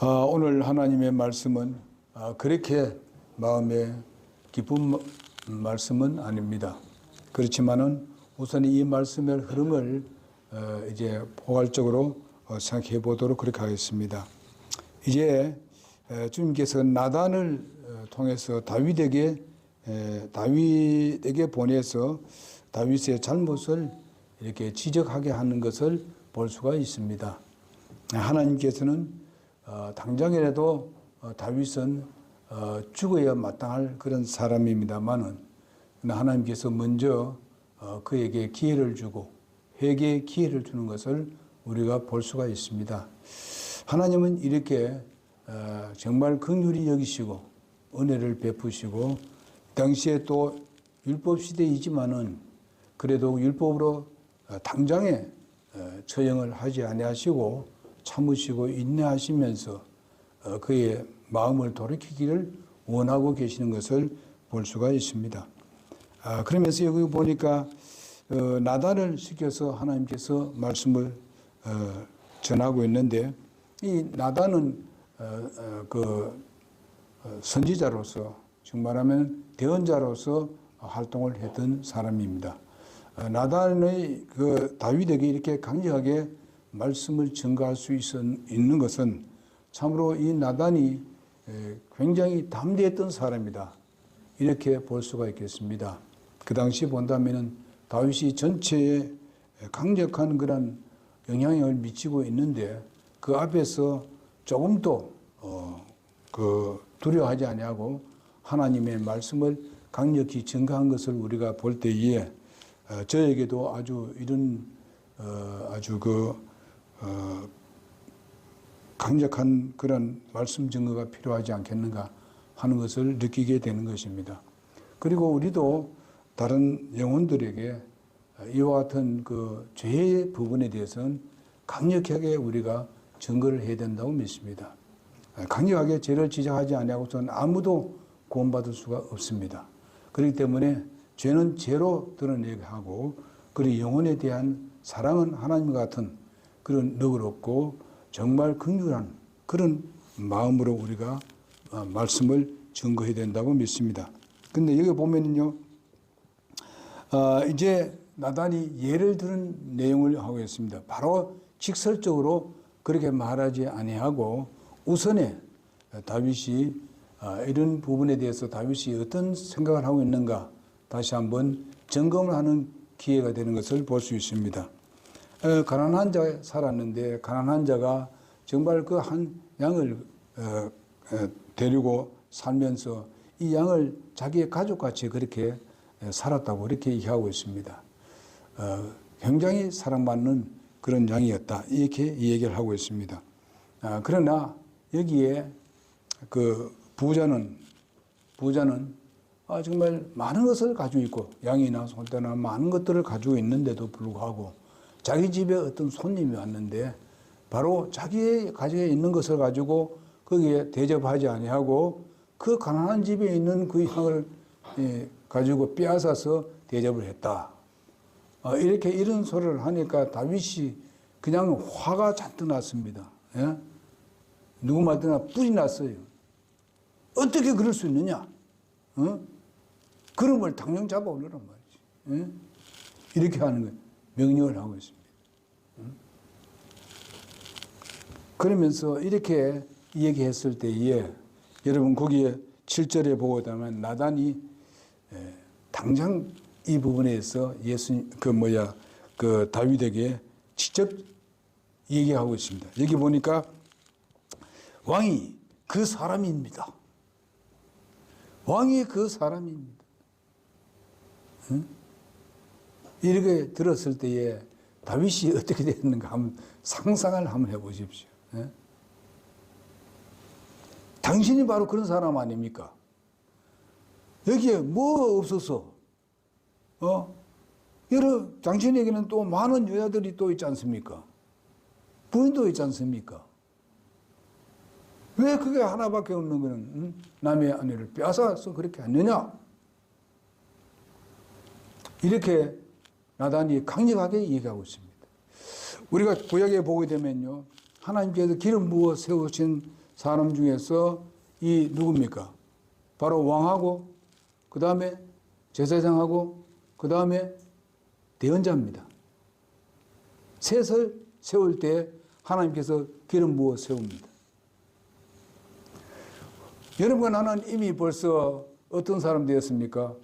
오늘 하나님의 말씀은 그렇게 마음에 기쁜 말씀은 아닙니다. 그렇지만은 우선 이 말씀의 흐름을 이제 포괄적으로 생각해 보도록 그렇게 하겠습니다. 이제 주님께서 나단을 통해서 다윗에게 보내서 다윗의 잘못을 이렇게 지적하게 하는 것을 볼 수가 있습니다. 하나님께서는 당장이라도 다윗은 죽어야 마땅할 그런 사람입니다만은 하나님께서 먼저 그에게 기회를 주고 회개의 기회를 주는 것을 우리가 볼 수가 있습니다. 하나님은 이렇게 정말 긍휼히 여기시고 은혜를 베푸시고 당시에 또 율법 시대이지만은 그래도 율법으로 당장에 처형을 하지 아니하시고 참으시고 인내하시면서 그의 마음을 돌이키기를 원하고 계시는 것을 볼 수가 있습니다. 그러면서 여기 보니까 나단을 시켜서 하나님께서 말씀을 전하고 있는데 이 나단은 그 선지자로서 정말하면 대언자로서 활동을 했던 사람입니다. 나단의 그 다윗에게 이렇게 강력하게 말씀을 전가할 수 있는 것은 참으로 이 나단이 굉장히 담대했던 사람이다. 이렇게 볼 수가 있겠습니다. 그 당시 본다면은 다윗이 전체에 강력한 그런 영향력을 미치고 있는데 그 앞에서 조금도 두려워하지 아니하고 하나님의 말씀을 강력히 전가한 것을 우리가 볼 때에 저에게도 아주 이런 아주 강력한 그런 말씀 증거가 필요하지 않겠는가 하는 것을 느끼게 되는 것입니다. 그리고 우리도 다른 영혼들에게 이와 같은 그 죄의 부분에 대해서는 강력하게 우리가 증거를 해야 된다고 믿습니다. 강력하게 죄를 지적하지 아니하고서는 아무도 구원받을 수가 없습니다. 그렇기 때문에 죄는 죄로 드러내게 하고 그리고 영혼에 대한 사랑은 하나님과 같은 그런 너그럽고 정말 긍휼한 그런 마음으로 우리가 말씀을 증거해야 된다고 믿습니다. 근데 여기 보면은요, 이제 나단이 예를 들은 내용을 하고 있습니다. 바로 직설적으로 그렇게 말하지 아니하고 우선에 다윗이 이런 부분에 대해서 다윗이 어떤 생각을 하고 있는가 다시 한번 점검을 하는 기회가 되는 것을 볼 수 있습니다. 가난한 자에 살았는데 가난한 자가 정말 그 한 양을 데리고 살면서 이 양을 자기의 가족같이 그렇게 살았다고 이렇게 얘기하고 있습니다. 굉장히 사랑받는 그런 양이었다 이렇게 얘기를 하고 있습니다. 그러나 여기에 그 부자는 정말 많은 것을 가지고 있고 양이나 소떼나 많은 것들을 가지고 있는데도 불구하고 자기 집에 어떤 손님이 왔는데 바로 자기의 가정에 있는 것을 가지고 거기에 대접하지 아니하고 그 가난한 집에 있는 그 양을 가지고 빼앗아서 대접을 했다. 이렇게 이런 소리를 하니까 다윗이 그냥 화가 잔뜩 났습니다. 예? 누구 말이나 뿔이 났어요. 어떻게 그럴 수 있느냐? 그런 당장 잡아오려란 말이지. 예? 이렇게 하는 거예요. 명령을 하고 있습니다. 그러면서 이렇게 얘기했을 때에 여러분 거기에 7절에 보고 있다면 나단이 당장 이 부분에서 다윗에게 직접 얘기하고 있습니다. 여기 보니까 왕이 그 사람입니다. 왕이 그 사람입니다. 응? 이렇게 들었을 때에 다윗이 어떻게 됐는가 한번 상상을 한번 해보십시오. 예? 당신이 바로 그런 사람 아닙니까? 여기에 뭐 없어서, 당신에게는 또 많은 여자들이 또 있지 않습니까? 부인도 있지 않습니까? 왜 그게 하나밖에 없는 거는 남의 아내를 빼앗아서 그렇게 하느냐? 이렇게 나단이 강력하게 얘기하고 있습니다. 우리가 구약에 보게 되면요, 하나님께서 기름 부어 세우신 사람 중에서 이 누굽니까? 바로 왕하고 그 다음에 제사장하고 그 다음에 대언자입니다. 셋을 세울 때 하나님께서 기름 부어 세웁니다. 여러분과 나는 이미 벌써 어떤 사람 되었습니까?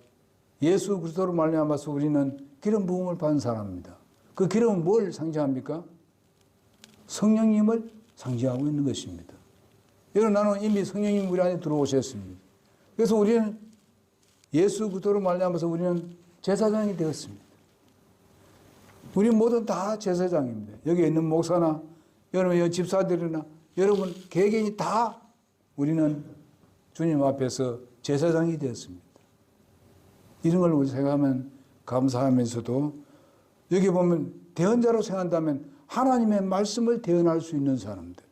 예수 그리스도로 말미암아서 우리는 기름 부음을 받은 사람입니다. 그 기름은 뭘 상징합니까? 성령님을 상징하고 있는 것입니다. 여러분, 나는 이미 성령님 우리 안에 들어오셨습니다. 그래서 우리는 예수 그리스도로 말미암아서 우리는 제사장이 되었습니다. 우리 모두 다 제사장입니다. 여기 있는 목사나 여러분 집사들이나 여러분 개개인이 다 우리는 주님 앞에서 제사장이 되었습니다. 이런 걸 우리 생각하면 감사하면서도 여기 보면 대언자로 생각한다면 하나님의 말씀을 대언할 수 있는 사람들.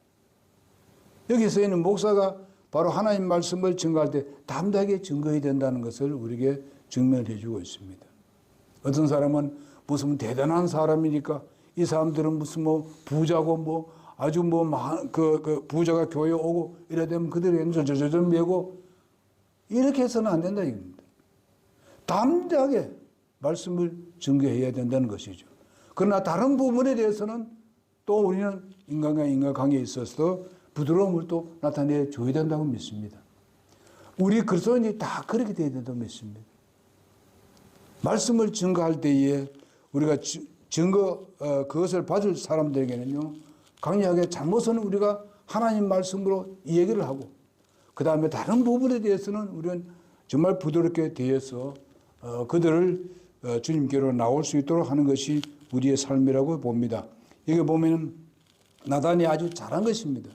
여기서 있는 목사가 바로 하나님 말씀을 증거할 때 담대하게 증거해야 된다는 것을 우리에게 증명해 주고 있습니다. 어떤 사람은 무슨 대단한 사람이니까 이 사람들은 무슨 뭐 부자고 아주 부자가 교회 오고 이래 되면 그들에게는 저저저 메고 이렇게 해서는 안 된다 이겁니다. 담대하게 말씀을 증거해야 된다는 것이죠. 그러나 다른 부분에 대해서는 또 우리는 인간과 인간관계에 있어서 부드러움을 또 나타내 줘야 된다고 믿습니다. 우리 그리스도인이 다 그렇게 되어야 된다고 믿습니다. 말씀을 증거할 때에 우리가 그것을 받을 사람들에게는요, 강력하게 잘못은 우리가 하나님 말씀으로 이 얘기를 하고, 그 다음에 다른 부분에 대해서는 우리는 정말 부드럽게 대해서 그들을 주님께로 나올 수 있도록 하는 것이 우리의 삶이라고 봅니다. 여기 보면 나단이 아주 잘한 것입니다.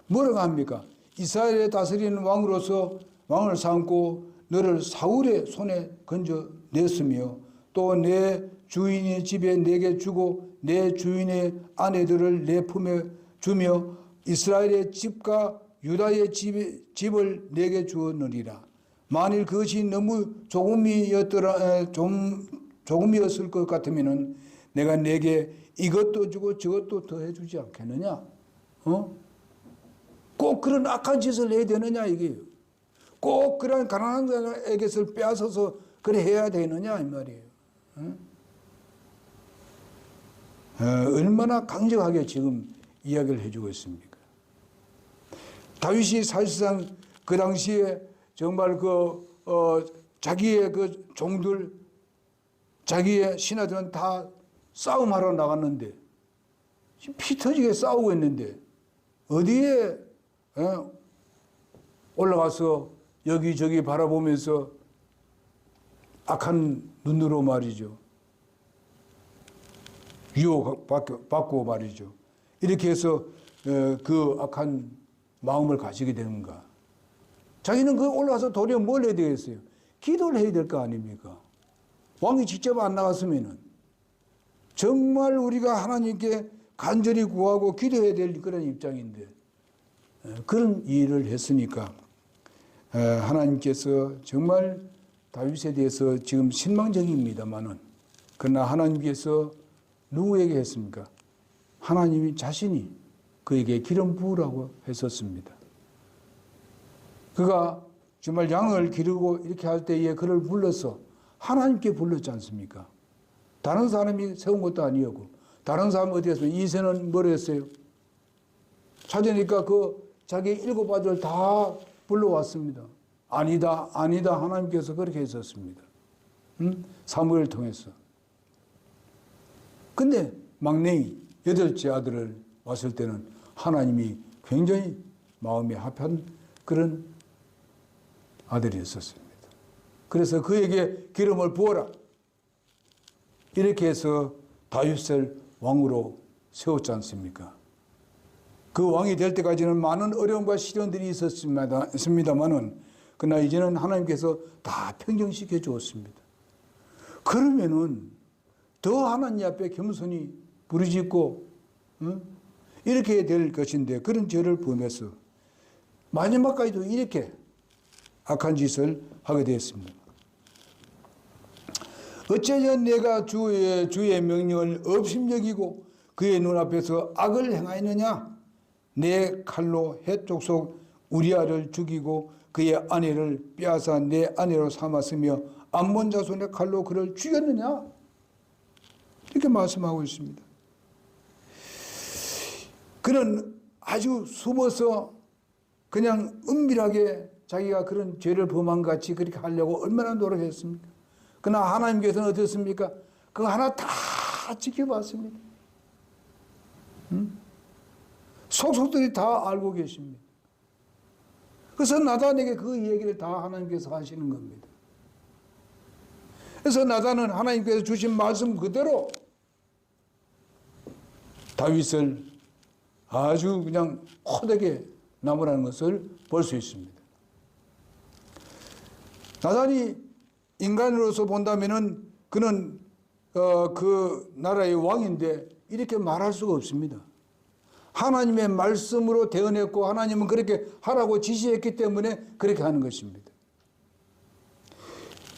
뭐라고 합니까? 이스라엘을 다스리는 왕으로서 왕을 삼고 너를 사울의 손에 건져냈으며 또 내 주인의 집에 내게 주고 내 주인의 아내들을 내 품에 주며 이스라엘의 집과 유다의 집을 내게 주었느니라. 만일 그것이 너무 조금이었을 것 같으면은 내가 내게 이것도 주고 저것도 더 해주지 않겠느냐? 꼭 그런 악한 짓을 해야 되느냐 이게요. 꼭 그런 가난한 자에게서 빼앗아서 그래 해야 되느냐 이 말이에요. 얼마나 강력하게 지금 이야기를 해주고 있습니까? 다윗이 사실상 그 당시에 정말 자기의 그 종들, 자기의 신하들은 다 싸움하러 나갔는데, 피 터지게 싸우고 있는데, 어디에 올라가서 여기저기 바라보면서 악한 눈으로 말이죠. 유혹받고 말이죠. 이렇게 해서 그 악한 마음을 가지게 되는가. 자기는 그 올라가서 도리어 뭘 해야 되겠어요? 기도를 해야 될 거 아닙니까? 왕이 직접 안 나갔으면은 정말 우리가 하나님께 간절히 구하고 기도해야 될 그런 입장인데 그런 일을 했으니까 하나님께서 정말 다윗에 대해서 지금 신망적입니다만은 그러나 하나님께서 누구에게 했습니까? 하나님이 자신이 그에게 기름 부으라고 했었습니다. 그가 정말 양을 기르고 이렇게 할 때에 그를 불러서 하나님께 불렀지 않습니까? 다른 사람이 세운 것도 아니었고 다른 사람 어디 갔어요? 이새는 뭘 했어요? 찾으니까 자기 7 아들 다 불러왔습니다. 아니다 하나님께서 그렇게 했었습니다. 사무엘을 통해서. 근데 막내인 8째 아들을 왔을 때는 하나님이 굉장히 마음이 합한 그런 아들이었습니다. 그래서 그에게 기름을 부어라. 이렇게 해서 다윗을 왕으로 세웠지 않습니까? 그 왕이 될 때까지는 많은 어려움과 시련들이 있었습니다만은 그러나 이제는 하나님께서 다 평정시켜 주었습니다. 그러면은 더 하나님 앞에 겸손히 부르짖고 이렇게 될 것인데 그런 죄를 범해서 마지막까지도 이렇게 악한 짓을 하게 되었습니다. 어째서 내가 주의 명령을 업심여기고 그의 눈앞에서 악을 행하였느냐? 내 칼로 헷 족속 우리아를 죽이고 그의 아내를 빼앗아 내 아내로 삼았으며 암몬 자손의 칼로 그를 죽였느냐? 이렇게 말씀하고 있습니다. 그는 아주 숨어서 그냥 은밀하게 자기가 그런 죄를 범한 것 같이 그렇게 하려고 얼마나 노력했습니까? 그러나 하나님께서는 어떻습니까? 그거 하나 다 지켜봤습니다. 속속들이 다 알고 계십니다. 그래서 나단에게 그 얘기를 다 하나님께서 하시는 겁니다. 그래서 나단은 하나님께서 주신 말씀 그대로 다윗을 아주 그냥 호되게 나무라는 것을 볼 수 있습니다. 나단이 인간으로서 본다면은 그는 그 나라의 왕인데 이렇게 말할 수가 없습니다. 하나님의 말씀으로 대언했고 하나님은 그렇게 하라고 지시했기 때문에 그렇게 하는 것입니다.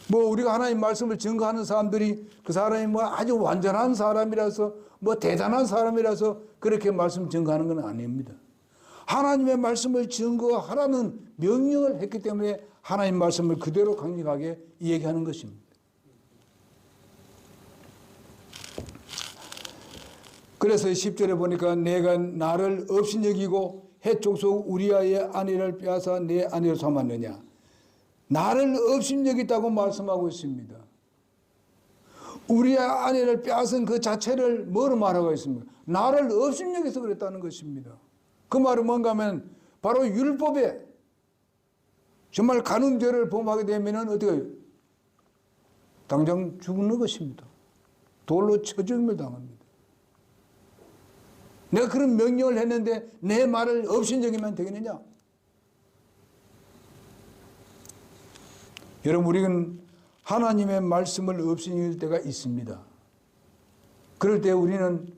뭐 우리가 하나님 말씀을 증거하는 사람들이 그 사람이 뭐 아주 완전한 사람이라서 뭐 대단한 사람이라서 그렇게 말씀 증거하는 건 아닙니다. 하나님의 말씀을 증거하라는 명령을 했기 때문에 하나님 말씀을 그대로 강력하게 얘기하는 것입니다. 그래서 10절에 보니까 내가 나를 업신여기고 헷 족속 우리아의 아내를 빼앗아 내 아내로 삼았느냐. 나를 업신여기다고 말씀하고 있습니다. 우리의 아내를 빼앗은 그 자체를 뭐로 말하고 있습니까? 나를 업신여기서 그랬다는 것입니다. 그 말은 뭔가 하면 바로 율법에 정말 간음죄를 범하게 되면 어떻게 해요? 당장 죽는 것입니다. 돌로 쳐 죽임을 당합니다. 내가 그런 명령을 했는데 내 말을 업신여기면 되겠느냐? 여러분, 우리는 하나님의 말씀을 업신여길 때가 있습니다. 그럴 때 우리는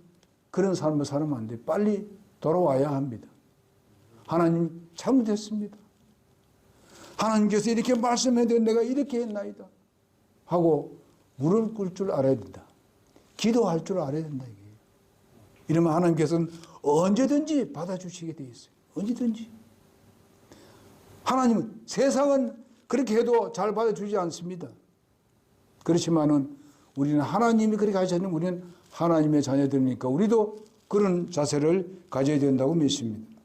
그런 삶을 살면 안 돼요. 빨리 돌아와야 합니다. 하나님 잘못했습니다. 하나님께서 이렇게 말씀했는데 내가 이렇게 했나이다 하고 무릎 꿇을 줄 알아야 된다. 기도할 줄 알아야 된다. 이게. 이러면 하나님께서는 언제든지 받아주시게 돼 있어요. 언제든지. 하나님은 세상은 그렇게 해도 잘 받아주지 않습니다. 그렇지만은 우리는 하나님이 그렇게 하셨는 우리는 하나님의 자녀들이니까 우리도 그런 자세를 가져야 된다고 믿습니다.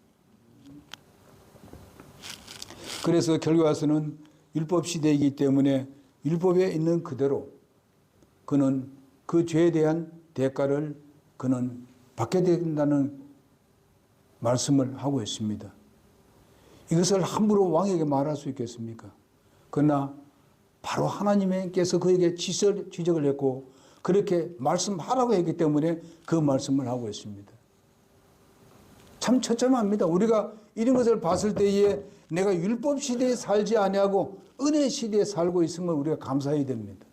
그래서 결과에서는 율법 시대이기 때문에 율법에 있는 그대로 그는 그 죄에 대한 대가를 그는 받게 된다는 말씀을 하고 있습니다. 이것을 함부로 왕에게 말할 수 있겠습니까? 그러나 바로 하나님께서 그에게 지적을 했고 그렇게 말씀하라고 했기 때문에 그 말씀을 하고 있습니다. 참 처참합니다. 우리가 이런 것을 봤을 때에 내가 율법 시대에 살지 아니하고 은혜 시대에 살고 있음을 우리가 감사해야 됩니다.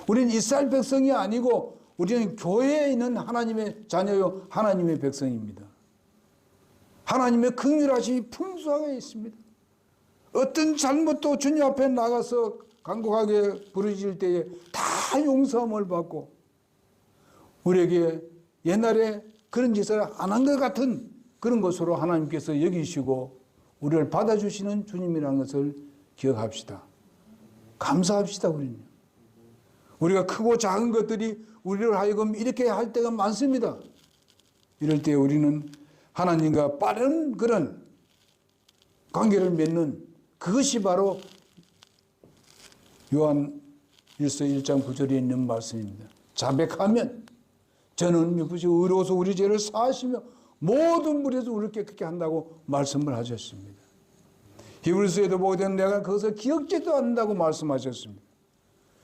우리는 이스라엘 백성이 아니고 우리는 교회에 있는 하나님의 자녀요 하나님의 백성입니다. 하나님의 긍휼하심이 풍성하게 있습니다. 어떤 잘못도 주님 앞에 나가서 간곡하게 부르짖을 때에 다 용서함을 받고 우리에게 옛날에 그런 짓을 안 한 것 같은 그런 것으로 하나님께서 여기시고 우리를 받아주시는 주님이라는 것을 기억합시다. 감사합시다. 우리가 크고 작은 것들이 우리를 하여금 이렇게 할 때가 많습니다. 이럴 때 우리는 하나님과 빠른 그런 관계를 맺는 그것이 바로 요한 1서 1장 9절에 있는 말씀입니다. 자백하면 저는 미쁘시고 의로워서 우리 죄를 사하시며 모든 물에서 우리를 깨끗게 한다고 말씀을 하셨습니다. 히브리서에도 보게 되면 내가 그것을 기억지도 않는다고 말씀하셨습니다.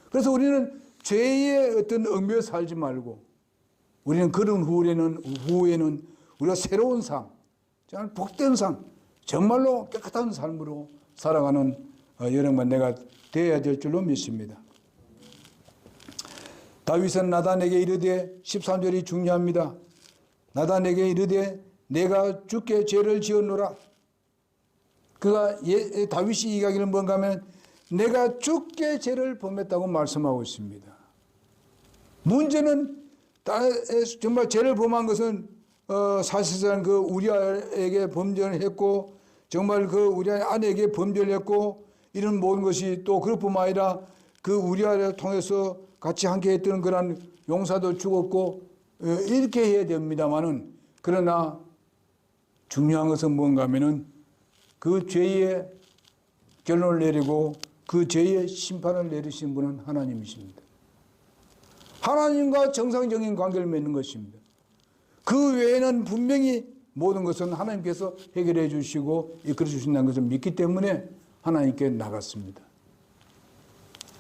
그래서 우리는 죄의 어떤 얽매여 살지 말고 우리는 그런 후에는 우리가 새로운 삶, 정말 복된 삶, 정말로 깨끗한 삶으로 살아가는 여러분 내가 되어야 될 줄로 믿습니다. 다윗은 나단에게 이르되 13절이 중요합니다. 나단에게 이르되 내가 주께 죄를 지었노라. 그가 다윗이 이야기는 뭔가 하면 내가 주께 죄를 범했다고 말씀하고 있습니다. 문제는 정말 죄를 범한 것은 사실상 그 우리아에게 범죄를 했고 정말 그 우리아 아내에게 범죄를 했고 이런 모든 것이 또 그것뿐만 아니라 그 우리아를 통해서 같이 함께 했던 그런 용사도 죽었고 이렇게 해야 됩니다만은 그러나 중요한 것은 뭔가 하면은 그 죄의 결론을 내리고 그 죄의 심판을 내리신 분은 하나님이십니다. 하나님과 정상적인 관계를 맺는 것입니다. 그 외에는 분명히 모든 것은 하나님께서 해결해 주시고 이끌어 주신다는 것을 믿기 때문에 하나님께 나갔습니다.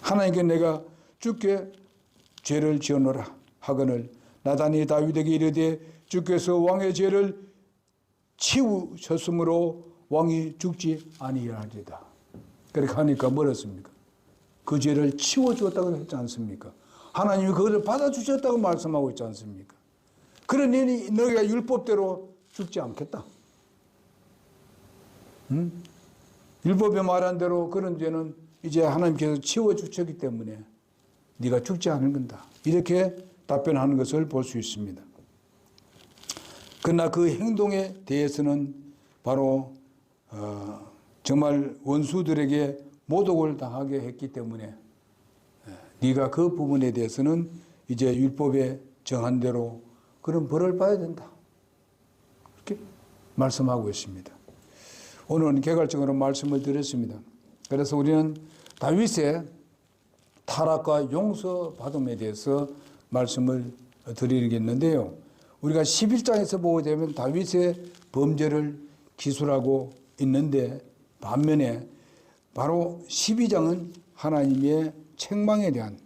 하나님께 내가 주께 죄를 지어노라 하거늘 나단이 다윗에게 이르되 주께서 왕의 죄를 치우셨으므로 왕이 죽지 아니하리이다. 그렇게 하니까 뭐랬습니까? 그 죄를 치워주었다고 했지 않습니까? 하나님이 그것을 받아주셨다고 말씀하고 있지 않습니까? 그러니 너희가 율법대로 죽지 않겠다. 율법에 말한 대로 그런 죄는 이제 하나님께서 치워주셨기 때문에 네가 죽지 않을 건다. 이렇게 답변하는 것을 볼 수 있습니다. 그러나 그 행동에 대해서는 바로 정말 원수들에게 모독을 당하게 했기 때문에 네가 그 부분에 대해서는 이제 율법에 정한 대로 그런 벌을 받아야 된다. 이렇게 말씀하고 있습니다. 오늘은 개괄적으로 말씀을 드렸습니다. 그래서 우리는 다윗의 타락과 용서받음에 대해서 말씀을 드리겠는데요. 우리가 11장에서 보게 되면 다윗의 범죄를 기술하고 있는데 반면에 바로 12장은 하나님의 책망에 대한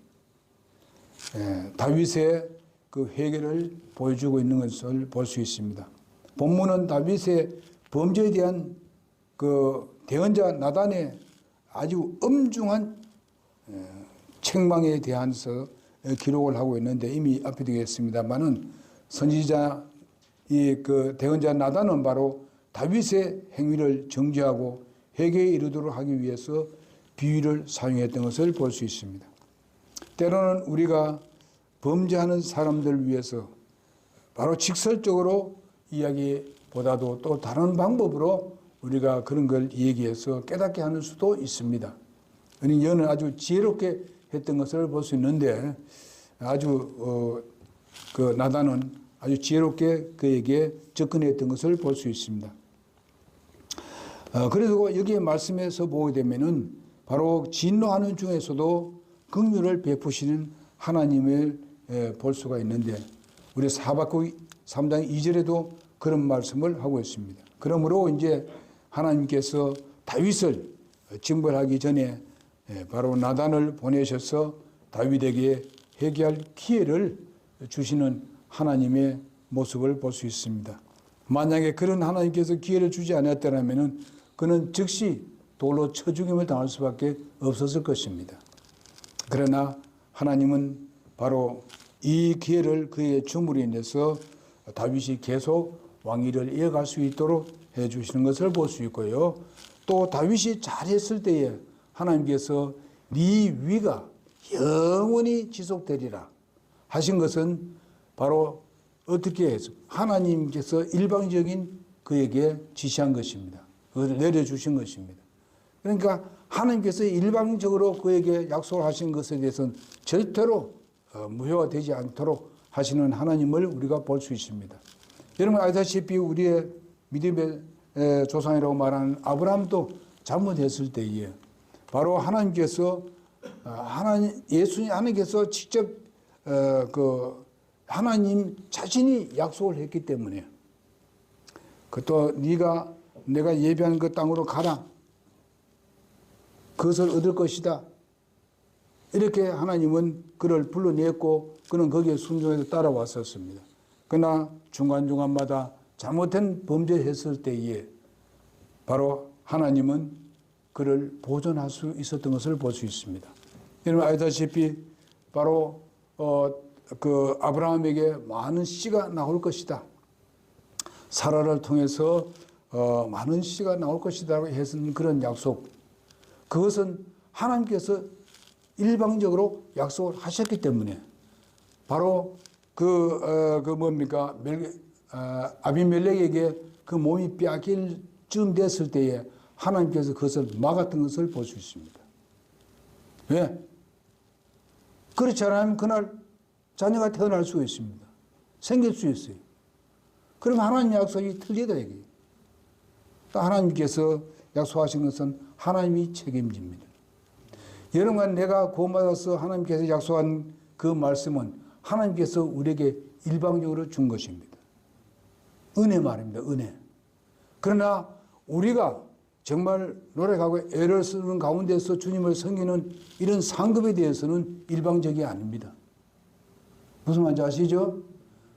다윗의 그 회개를 보여주고 있는 것을 볼 수 있습니다. 본문은 다윗의 범죄에 대한 그 대언자 나단의 아주 엄중한 책망에 대해서 기록을 하고 있는데 이미 앞에 드리겠습니다만은 선지자 그 대언자 나단은 바로 다윗의 행위를 정죄하고 회개에 이르도록 하기 위해서 비유를 사용했던 것을 볼 수 있습니다. 때로는 우리가 범죄하는 사람들을 위해서 바로 직설적으로 이야기보다도 또 다른 방법으로 우리가 그런 걸 얘기해서 깨닫게 하는 수도 있습니다. 그러니 여는 아주 지혜롭게 했던 것을 볼 수 있는데 아주 그 나단은 아주 지혜롭게 그에게 접근했던 것을 볼 수 있습니다. 그래서 여기에 말씀에서 보게 되면은 바로 진노하는 중에서도 긍휼을 베푸시는 하나님을 볼 수가 있는데 우리 하박국 3장 2절에도 그런 말씀을 하고 있습니다. 그러므로 이제 하나님께서 다윗을 징벌하기 전에 바로 나단을 보내셔서 다윗에게 회개할 기회를 주시는 하나님의 모습을 볼 수 있습니다. 만약에 그런 하나님께서 기회를 주지 않았더라면 그는 즉시 돌로 쳐 죽임을 당할 수밖에 없었을 것입니다. 그러나 하나님은 바로 이 기회를 그의 줌으로 인해서 다윗이 계속 왕위를 이어갈 수 있도록 해주시는 것을 볼 수 있고요. 또 다윗이 잘했을 때에 하나님께서 네 위가 영원히 지속되리라 하신 것은 바로 어떻게 해서 하나님께서 일방적인 그에게 지시한 것입니다. 그것을 내려주신 것입니다. 그러니까 하나님께서 일방적으로 그에게 약속을 하신 것에 대해서는 절대로 무효가 되지 않도록 하시는 하나님을 우리가 볼 수 있습니다. 여러분 알다시피 우리의 믿음의 조상이라고 말하는 아브라함도 잘못했을 때에 바로 하나님께서 하나님께서 직접 그 하나님 자신이 약속을 했기 때문에 또 내가 예비한 그 땅으로 가라. 그것을 얻을 것이다. 이렇게 하나님은 그를 불러냈고 그는 거기에 순종해서 따라왔었습니다. 그러나 중간중간마다 잘못된 범죄했을 때에 바로 하나님은 그를 보존할 수 있었던 것을 볼 수 있습니다. 여러분 알다시피 바로 그 아브라함에게 많은 씨가 나올 것이다. 사라를 통해서 많은 씨가 나올 것이다 했은 그런 약속. 그것은 하나님께서 일방적으로 약속을 하셨기 때문에 바로 뭡니까? 아비멜렉에게 그 몸이 빼앗길 쯤 됐을 때에 하나님께서 그것을 막았던 것을 볼 수 있습니다. 왜? 그렇지 않으면 그날 자녀가 태어날 수 있습니다. 생길 수 있어요. 그럼 하나님 약속이 틀리다 이게. 하나님께서 약속하신 것은 하나님이 책임집니다. 여러분, 내가 구원받아서 하나님께서 약속한 그 말씀은 하나님께서 우리에게 일방적으로 준 것입니다. 은혜 말입니다. 은혜. 그러나 우리가 정말 노력하고 애를 쓰는 가운데서 주님을 섬기는 이런 상급에 대해서는 일방적이 아닙니다. 무슨 말인지 아시죠?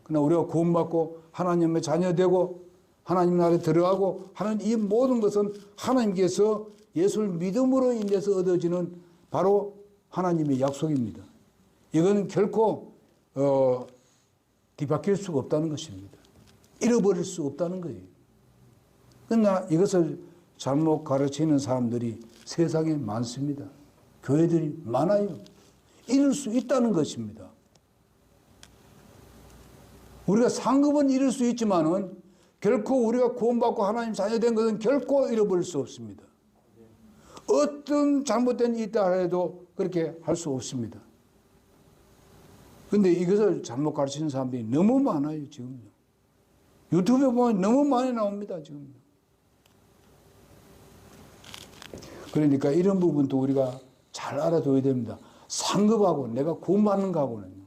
그러나 우리가 구원받고 하나님의 자녀되고 하나님 나라에 들어가고 하는 이 모든 것은 하나님께서 예수를 믿음으로 인해서 얻어지는 바로 하나님의 약속입니다. 이건 결코 뒤바뀔 수가 없다는 것입니다. 잃어버릴 수 없다는 거예요. 그러나 이것을 잘못 가르치는 사람들이 세상에 많습니다. 교회들이 많아요. 잃을 수 있다는 것입니다. 우리가 상급은 잃을 수 있지만은 결코 우리가 구원받고 하나님 자녀된 것은 결코 잃어버릴 수 없습니다. 어떤 잘못된 일이 있다 해도 그렇게 할 수 없습니다. 그런데 이것을 잘못 가르치는 사람들이 너무 많아요, 지금요. 유튜브에 보면 너무 많이 나옵니다, 지금요. 그러니까 이런 부분도 우리가 잘 알아둬야 됩니다. 상급하고 내가 구원받는 거하고는요.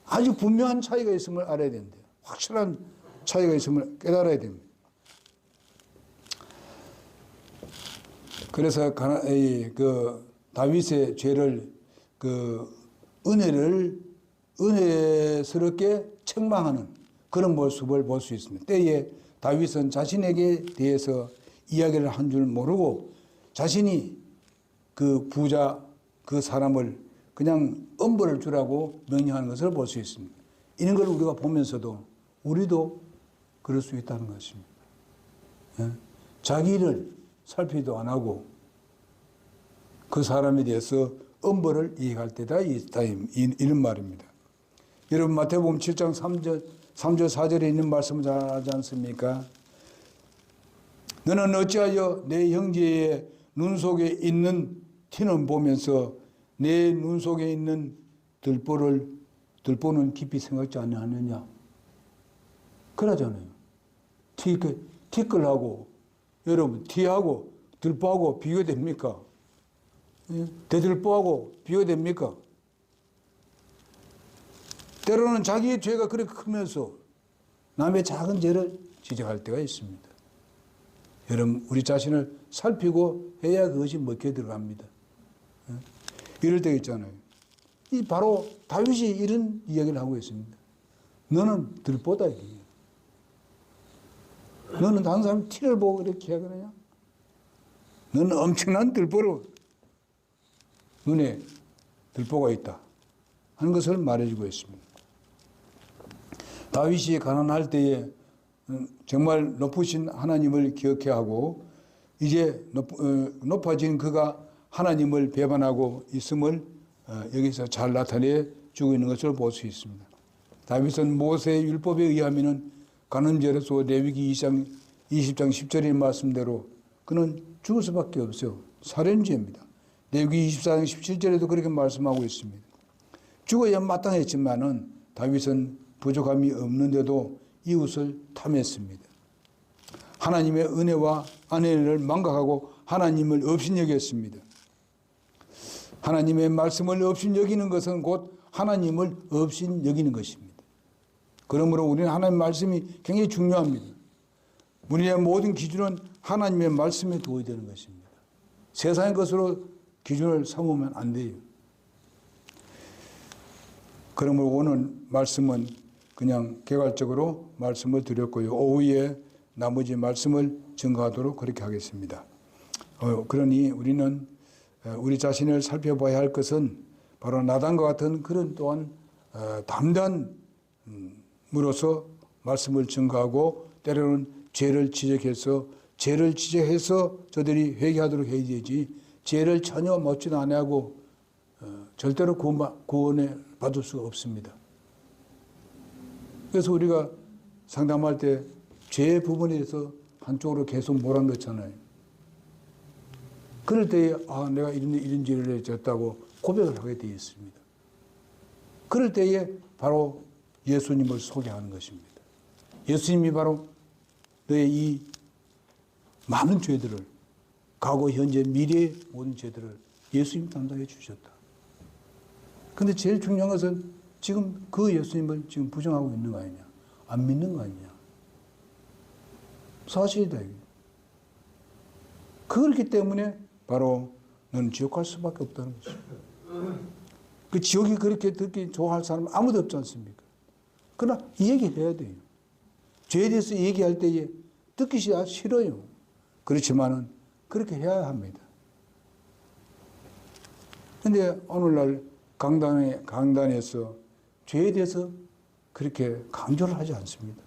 아주 분명한 차이가 있음을 알아야 된대요. 확실한 차이가 있음을 깨달아야 됩니다. 그래서 다윗의 죄를 은혜스럽게 책망하는 그런 모습을 볼 수 있습니다. 때에 다윗은 자신에게 대해서 이야기를 한 줄 모르고 자신이 그 부자 그 사람을 그냥 엄벌을 주라고 명령하는 것을 볼 수 있습니다. 이런 걸 우리가 보면서도 우리도 그럴 수 있다는 것입니다. 자기 일을 살피도 안 하고 그 사람에 대해서 엄벌을 이행할 때다 이런 말입니다. 여러분 마태복음 7장 3절 4절에 있는 말씀을 잘 알지 않습니까? 너는 어찌하여 내 형제의 눈 속에 있는 티는 보면서 내 눈 속에 있는 들보는 깊이 생각지 않느냐? 그러잖아요. 티끌하고 여러분 티하고 들보하고 비교됩니까? 대들보하고 비교됩니까? 때로는 자기의 죄가 그렇게 크면서 남의 작은 죄를 지적할 때가 있습니다. 여러분 우리 자신을 살피고 해야 그것이 먹혀 들어갑니다. 이럴 때가 있잖아요. 이 바로 다윗이 이런 이야기를 하고 있습니다. 너는 들보다 이게. 너는 다른 사람 티를 보고 이렇게 하거든요. 너는 엄청난 들보로 눈에 들보가 있다 하는 것을 말해주고 있습니다. 다윗이 가난할 때에 정말 높으신 하나님을 기억해야 하고 이제 높아진 그가 하나님을 배반하고 있음을 여기서 잘 나타내 주고 있는 것을 볼 수 있습니다. 다윗은 모세의 율법에 의하면 가는 죄로서 레위기 20장 10절의 말씀대로 그는 죽을 수밖에 없어요. 살인죄입니다. 레위기 24장 17절에도 그렇게 말씀하고 있습니다. 죽어야 마땅했지만은 다윗은 부족함이 없는데도 이웃을 탐했습니다. 하나님의 은혜와 안혜를 망각하고 하나님을 업신여겼습니다. 하나님의 말씀을 업신여기는 것은 곧 하나님을 업신여기는 것입니다. 그러므로 우리는 하나님의 말씀이 굉장히 중요합니다. 우리의 모든 기준은 하나님의 말씀에 두어야 되는 것입니다. 세상의 것으로 기준을 삼으면 안 돼요. 그러므로 오늘 말씀은 그냥 개괄적으로 말씀을 드렸고요. 오후에 나머지 말씀을 증거하도록 그렇게 하겠습니다. 그러니 우리는 우리 자신을 살펴봐야 할 것은 바로 나단과 같은 그런 또한 담대함으로서 말씀을 증거하고 때로는 죄를 지적해서 저들이 회개하도록 해야 되지 죄를 전혀 묻지도 않고 절대로 구원을 받을 수가 없습니다. 그래서 우리가 상담할 때 죄 부분에서 한쪽으로 계속 몰아넣잖아요. 그럴 때에 내가 이런 죄를 졌다고 고백을 하게 되어 있습니다. 그럴 때에 바로 예수님을 소개하는 것입니다. 예수님이 바로 너의 이 많은 죄들을, 과거, 현재, 미래의 모든 죄들을 예수님이 담당해 주셨다. 근데 제일 중요한 것은 지금 그 예수님을 지금 부정하고 있는 거 아니냐. 안 믿는 거 아니냐. 사실이다. 그렇기 때문에 바로 너는 지옥 갈 수밖에 없다는 것이죠. 그 지옥이 그렇게 듣기 좋아할 사람은 아무도 없지 않습니까? 그러나 이 얘기를 해야 돼요. 죄에 대해서 얘기할 때에 듣기 싫어요. 그렇지만은 그렇게 해야 합니다. 근데 오늘날 강단에서 죄에 대해서 그렇게 강조를 하지 않습니다.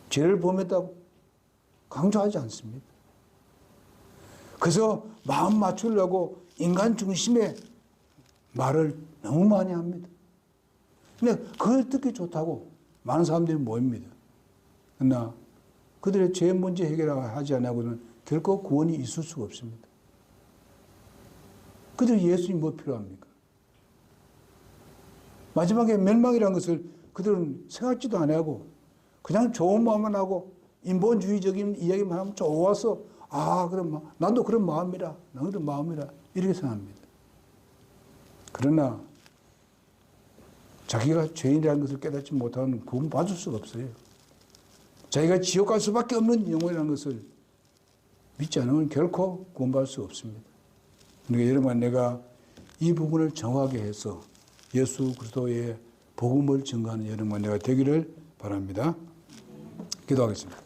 죄를 범했다고 강조하지 않습니다. 그래서 마음 맞추려고 인간 중심의 말을 너무 많이 합니다. 근데 그걸 듣기 좋다고 많은 사람들이 모입니다. 그러나 그들의 죄 문제 해결하지 않고는 결코 구원이 있을 수가 없습니다. 그들이 예수님이 뭐 필요합니까? 마지막에 멸망이라는 것을 그들은 생각지도 안 하고 그냥 좋은 마음만 하고 인본주의적인 이야기만 하면 좋아서 그럼 나도 그런 마음이라 나도 그런 마음이라 이렇게 생각합니다. 그러나 자기가 죄인이라는 것을 깨닫지 못하면 구원 받을 수가 없어요. 자기가 지옥 갈 수밖에 없는 영혼이라는 것을 믿지 않으면 결코 구원받을 수 없습니다. 그러니까 여러분, 내가 이 부분을 정확하게 해서 예수 그리스도의 복음을 증거하는 여러분 내가 되기를 바랍니다. 기도하겠습니다.